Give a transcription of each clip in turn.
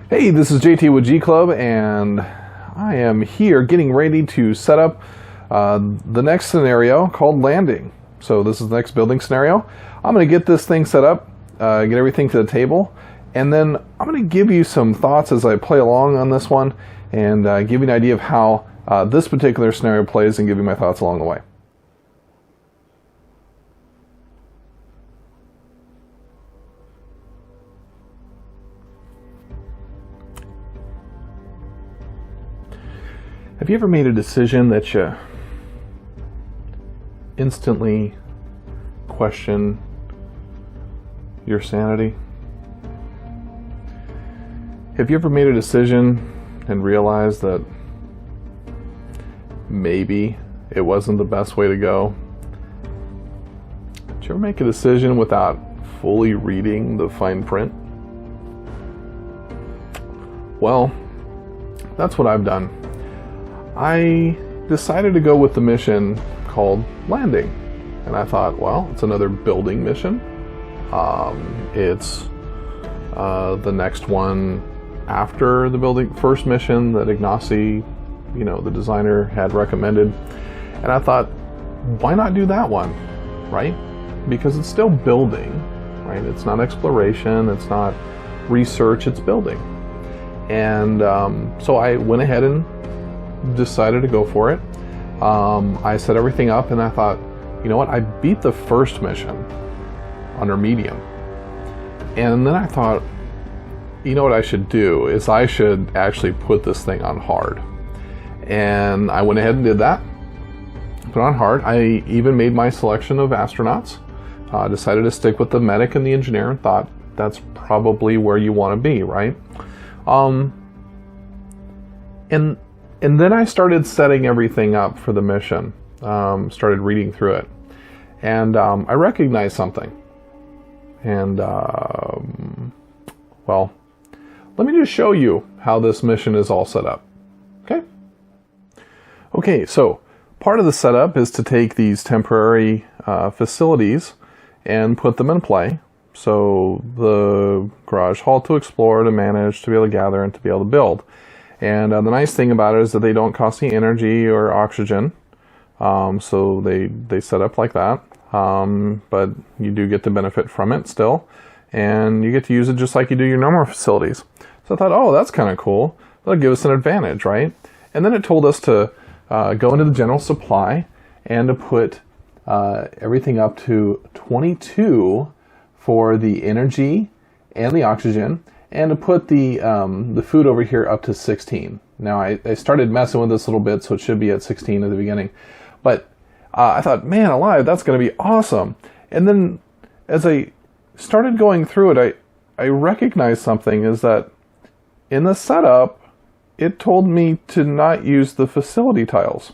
Hey, this is JT with G Club, and I am here getting ready to set up the next scenario called landing. So this is the next building scenario. I'm going to get this thing set up, get everything to the table, and then I'm going to give you some thoughts as I play along on this one, and give you an idea of how this particular scenario plays and give you my thoughts along the way. Have you ever made a decision that you instantly question your sanity? Have you ever made a decision and realized that maybe it wasn't the best way to go? Did you ever make a decision without fully reading the fine print? Well, that's what I've done. I decided to go with the mission called Landing, and I thought, well, it's another building mission. It's the next one after the first mission that Ignacy, the designer, had recommended, and I thought, why not do that one, right? Because it's still building, right? It's not exploration, it's not research, it's building. And so I went ahead and decided to go for it. I set everything up and I thought, you know what, I beat the first mission under medium. And then I thought, you know what I should do is I should actually put this thing on hard. And I went ahead and did that. Put it on hard. I even made my selection of astronauts. Decided to stick with the medic and the engineer and thought that's probably where you want to be, right? And then I started setting everything up for the mission, started reading through it, and I recognized something. And, well, let me just show you how this mission is all set up, okay? Okay, so part of the setup is to take these temporary facilities and put them in play. So the garage hall to explore, to manage, to be able to gather, and to be able to build. And the nice thing about it is that they don't cost any energy or oxygen, so they set up like that, but you do get the benefit from it still, and you get to use it just like you do your normal facilities. So I thought, oh, that's kind of cool. That'll give us an advantage, right? And then it told us to go into the general supply and to put everything up to 22 for the energy and the oxygen, and to put the food over here up to 16. Now I started messing with this a little bit, so it should be at 16 at the beginning. But I thought, man alive, that's going to be awesome. And then as I started going through it, I recognized something, is that in the setup, it told me to not use the facility tiles.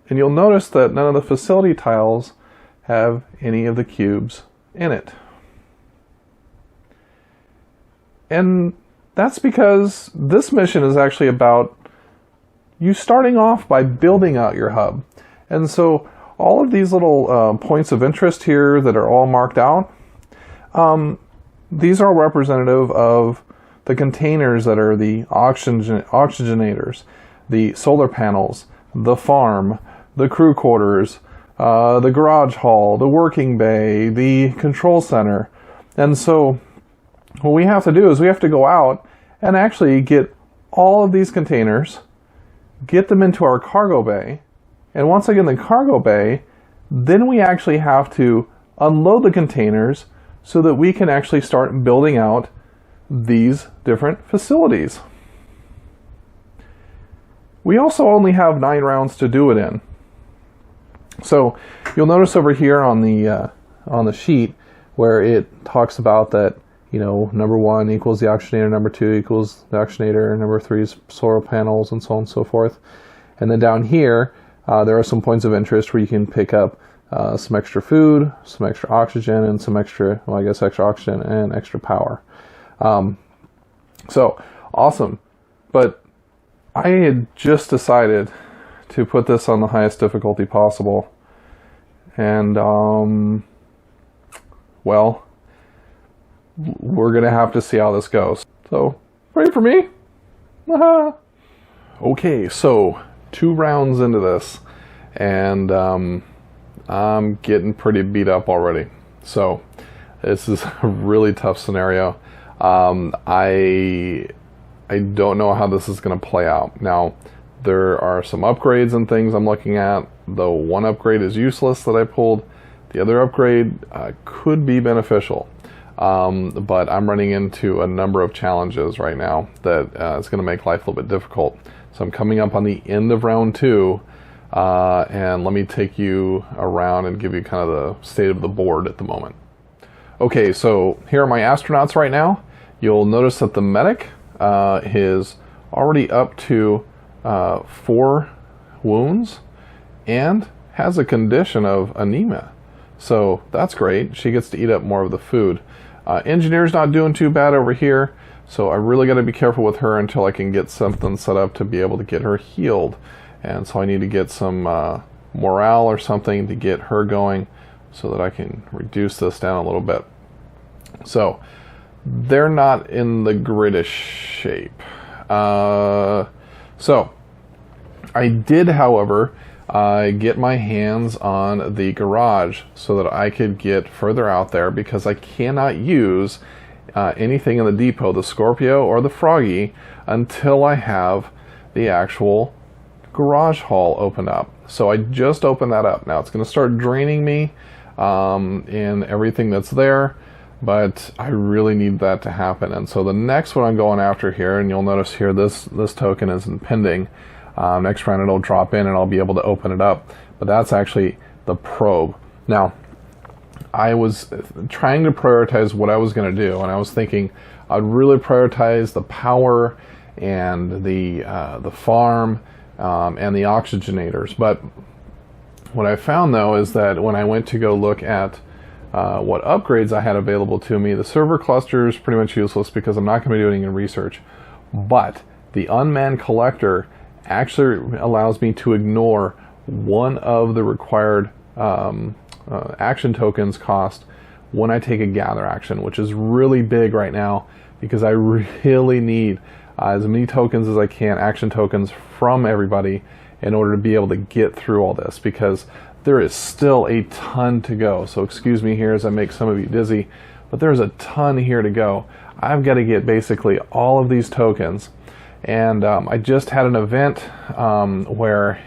And you'll notice that none of the facility tiles have any of the cubes in it. And that's because this mission is actually about you starting off by building out your hub. And so all of these little points of interest here that are all marked out, these are representative of the containers that are the oxygenators, the solar panels, the farm, the crew quarters, the garage hall, the working bay, the control center. And so what we have to do is we have to go out and actually get all of these containers, get them into our cargo bay, and once I get in the cargo bay, then we actually have to unload the containers so that we can actually start building out these different facilities. We also only have 9 rounds to do it in. So you'll notice over here on the sheet where it talks about that, number 1 equals the oxygenator, number 2 equals the oxygenator, number 3 is solar panels, and so on and so forth. And then down here, there are some points of interest where you can pick up some extra food, some extra oxygen, and some extra oxygen and extra power. So awesome. But I had just decided to put this on the highest difficulty possible. And, well, we're going to have to see how this goes. So, pray for me. Okay, so 2 rounds into this, and I'm getting pretty beat up already. So, this is a really tough scenario. I don't know how this is going to play out. Now, there are some upgrades and things I'm looking at. The one upgrade is useless that I pulled. The other upgrade could be beneficial. But I'm running into a number of challenges right now that is going to make life a little bit difficult. So I'm coming up on the end of round 2, and let me take you around and give you kind of the state of the board at the moment. Okay, so here are my astronauts right now. You'll notice that the medic is already up to 4 wounds and has a condition of anemia. So that's great. She gets to eat up more of the food. Engineer's not doing too bad over here, so I really got to be careful with her until I can get something set up to be able to get her healed. And so I need to get some morale or something to get her going so that I can reduce this down a little bit. So they're not in the greatest shape. So I did, however, get my hands on the garage so that I could get further out there, because I cannot use anything in the depot, the Scorpio or the Froggy, until I have the actual garage hall opened up. So I just opened that up. Now it's going to start draining me in everything that's there, but I really need that to happen. And so the next one I'm going after here, and you'll notice here this token is in pending. Next round it'll drop in and I'll be able to open it up. But that's actually the probe. Now, I was trying to prioritize what I was going to do, and I was thinking I'd really prioritize the power and the farm and the oxygenators. But what I found, though, is that when I went to go look at what upgrades I had available to me, the server cluster is pretty much useless because I'm not going to be doing any research. But the unmanned collector actually allows me to ignore one of the required action tokens cost when I take a gather action, which is really big right now because I really need as many tokens as I can, action tokens from everybody, in order to be able to get through all this, because there is still a ton to go. So excuse me here as I make some of you dizzy, but there's a ton here to go. I've got to get basically all of these tokens. And I just had an event where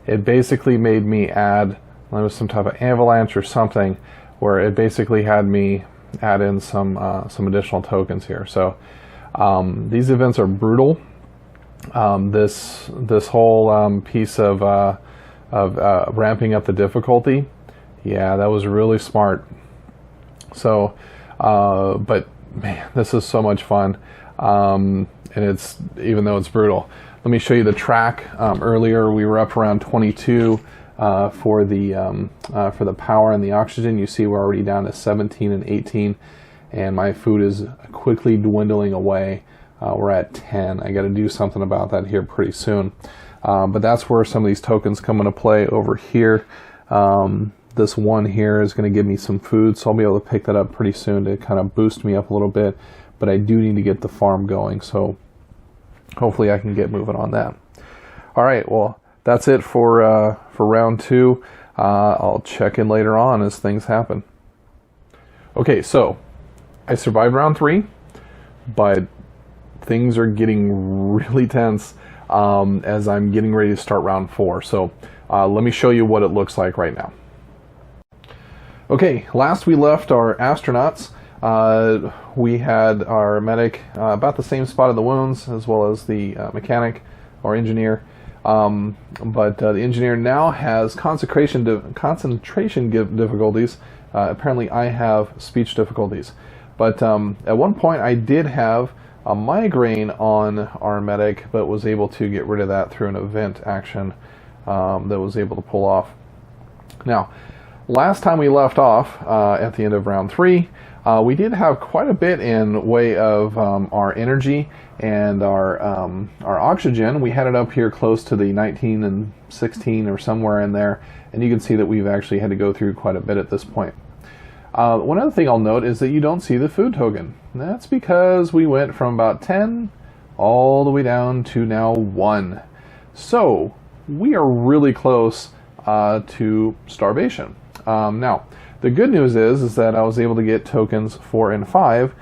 it basically made me add, there was some type of avalanche or something, where it basically had me add in some additional tokens here. So these events are brutal. This whole piece of ramping up the difficulty, yeah, that was really smart. So, but man, this is so much fun. And it's, even though it's brutal. Let me show you the track. Earlier we were up around 22 for the power and the oxygen. You see we're already down to 17 and 18, and my food is quickly dwindling away. We're at 10. I got to do something about that here pretty soon. But that's where some of these tokens come into play over here. This one here is going to give me some food, so I'll be able to pick that up pretty soon to kind of boost me up a little bit. But I do need to get the farm going, so hopefully I can get moving on that. All right, well, that's it for round 2. I'll check in later on as things happen. Okay, so I survived round 3, but things are getting really tense as I'm getting ready to start round 4. So let me show you what it looks like right now. Okay, last we left our astronauts, we had our medic about the same spot of the wounds, as well as the mechanic or engineer. But the engineer now has concentration difficulties. Apparently I have speech difficulties. But at one point I did have a migraine on our medic, but was able to get rid of that through an event action that was able to pull off. Now, last time we left off at the end of round 3, we did have quite a bit in way of our energy and our oxygen. We had it up here close to the 19 and 16 or somewhere in there, and you can see that we've actually had to go through quite a bit at this point. One other thing I'll note is that you don't see the food token. And that's because we went from about 10 all the way down to now 1. So we are really close to starvation. Now, the good news is that I was able to get tokens 4 and 5,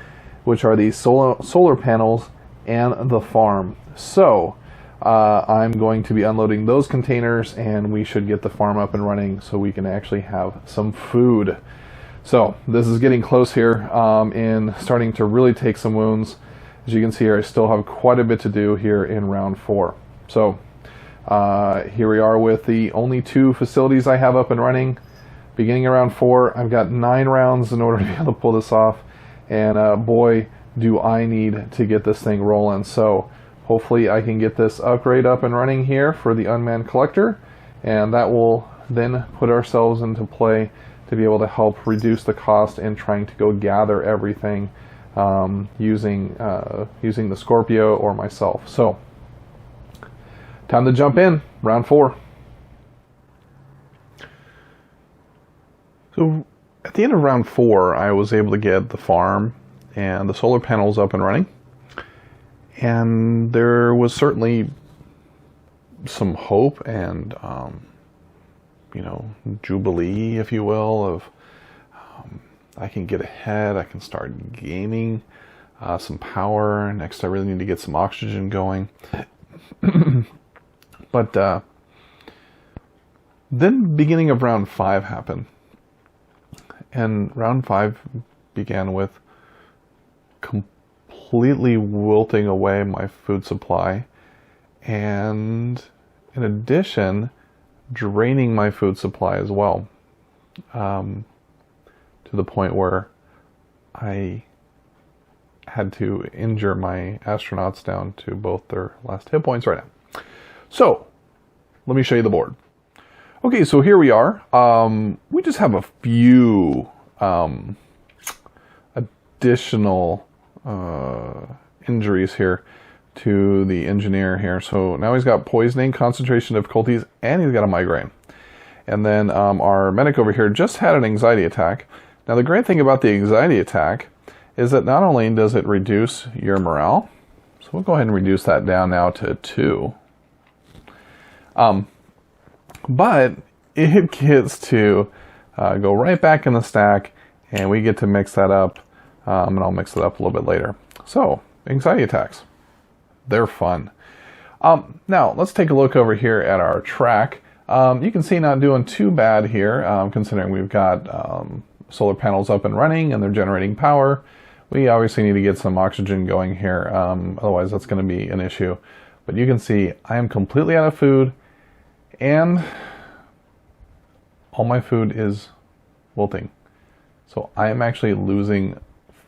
which are the solar panels and the farm. So I'm going to be unloading those containers, and we should get the farm up and running so we can actually have some food. So this is getting close here in starting to really take some wounds. As you can see here, I still have quite a bit to do here in round 4. So here we are with the only 2 facilities I have up and running. Beginning of round 4, I've got 9 rounds in order to be able to pull this off. And boy, do I need to get this thing rolling. So hopefully I can get this upgrade up and running here for the unmanned collector. And that will then put ourselves into play to be able to help reduce the cost in trying to go gather everything using the Scorpio or myself. So, time to jump in, round 4. So, at the end of round 4, I was able to get the farm and the solar panels up and running. And there was certainly some hope and jubilee, if you will, of I can get ahead, I can start gaining some power. Next, I really need to get some oxygen going. But then beginning of round 5 happened. And round 5 began with completely wilting away my food supply. And in addition, draining my food supply as well, to the point where I had to injure my astronauts down to both their last hit points right now. So, let me show you the board. Okay, so here we are. We just have a few additional injuries here to the engineer here. So now he's got poisoning, concentration difficulties, and he's got a migraine. And then our medic over here just had an anxiety attack. Now the great thing about the anxiety attack is that not only does it reduce your morale, so we'll go ahead and reduce that down now to 2. But it gets to go right back in the stack, and we get to mix that up, and I'll mix it up a little bit later. So, anxiety attacks. They're fun. Now, let's take a look over here at our track. You can see not doing too bad here, considering we've got solar panels up and running, and they're generating power. We obviously need to get some oxygen going here, otherwise that's going to be an issue. But you can see I am completely out of food, and all my food is wilting. So I am actually losing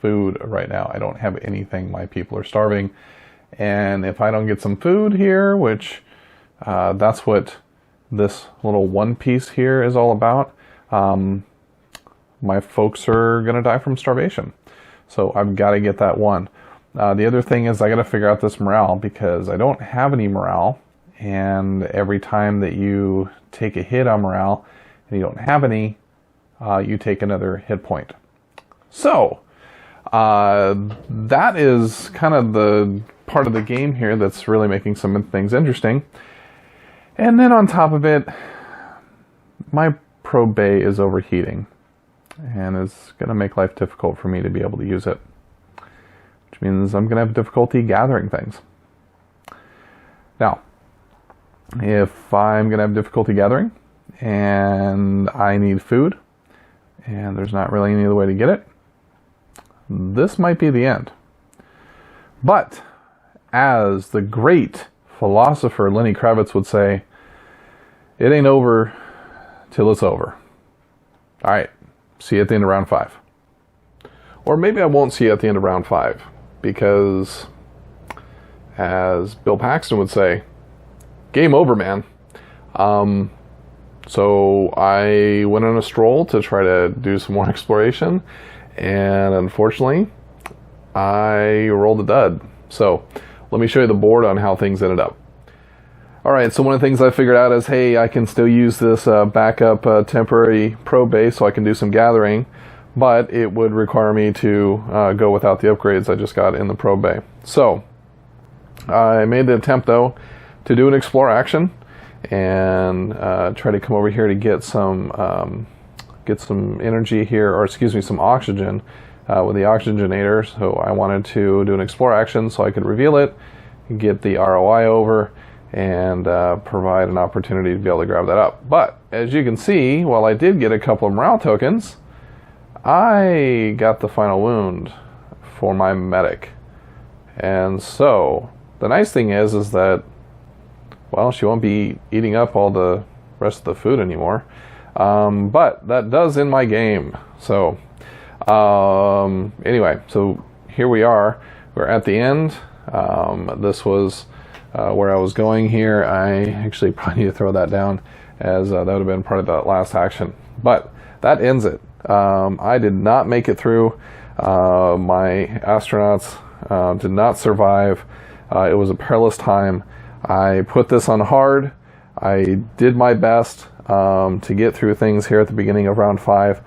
food right now. I don't have anything. My people are starving. And if I don't get some food here, which that's what this little one piece here is all about, my folks are going to die from starvation. So I've got to get that one. The other thing is I got to figure out this morale, because I don't have any morale. And every time that you take a hit on morale and you don't have any, you take another hit point. So that is kind of the part of the game here that's really making some things interesting. And then on top of it, my probe bay is overheating, and it's going to make life difficult for me to be able to use it, which means I'm going to have difficulty gathering things. Now, if I'm going to have difficulty gathering and I need food and there's not really any other way to get it, this might be the end. But as the great philosopher Lenny Kravitz would say, it ain't over till it's over. All right, see you at the end of round 5. Or maybe I won't see you at the end of round 5, because as Bill Paxton would say, game over, man. So I went on a stroll to try to do some more exploration, and unfortunately, I rolled a dud. So let me show you the board on how things ended up. Alright, so one of the things I figured out is, hey, I can still use this backup temporary probe base so I can do some gathering. but it would require me to go without the upgrades I just got in the probe bay. So I made the attempt though to do an explore action and try to come over here to get some energy here, or excuse me, some oxygen with the oxygenator. So I wanted to do an explore action so I could reveal it, get the ROI over, and provide an opportunity to be able to grab that up. But as you can see, while I did get a couple of morale tokens, I got the final wound for my medic. And so the nice thing is that, well, she won't be eating up all the rest of the food anymore. But that does end my game. So anyway, so here we are. We're at the end. This was where I was going here. I actually probably need to throw that down, as that would have been part of that last action. But that ends it. I did not make it through. My astronauts did not survive. It was a perilous time. I put this on hard. I did my best to get through things here at the beginning of round 5.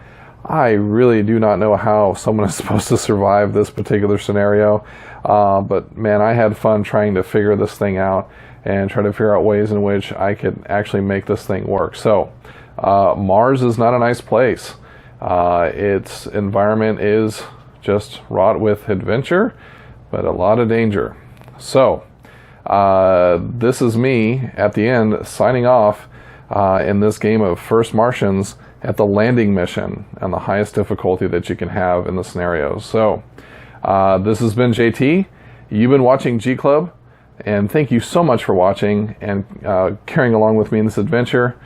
I really do not know how someone is supposed to survive this particular scenario. But man, I had fun trying to figure this thing out and try to figure out ways in which I could actually make this thing work. So Mars is not a nice place. Its environment is just wrought with adventure, but a lot of danger. So this is me at the end signing off in this game of First Martians at the landing mission and the highest difficulty that you can have in the scenario. So this has been JT. You've been watching G Club, and thank you so much for watching and carrying along with me in this adventure.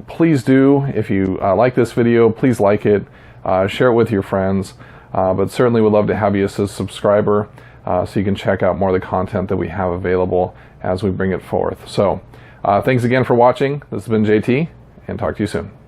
Please do, if you like this video, please like it, share it with your friends, but certainly would love to have you as a subscriber so you can check out more of the content that we have available as we bring it forth. So thanks again for watching. This has been JT, and talk to you soon.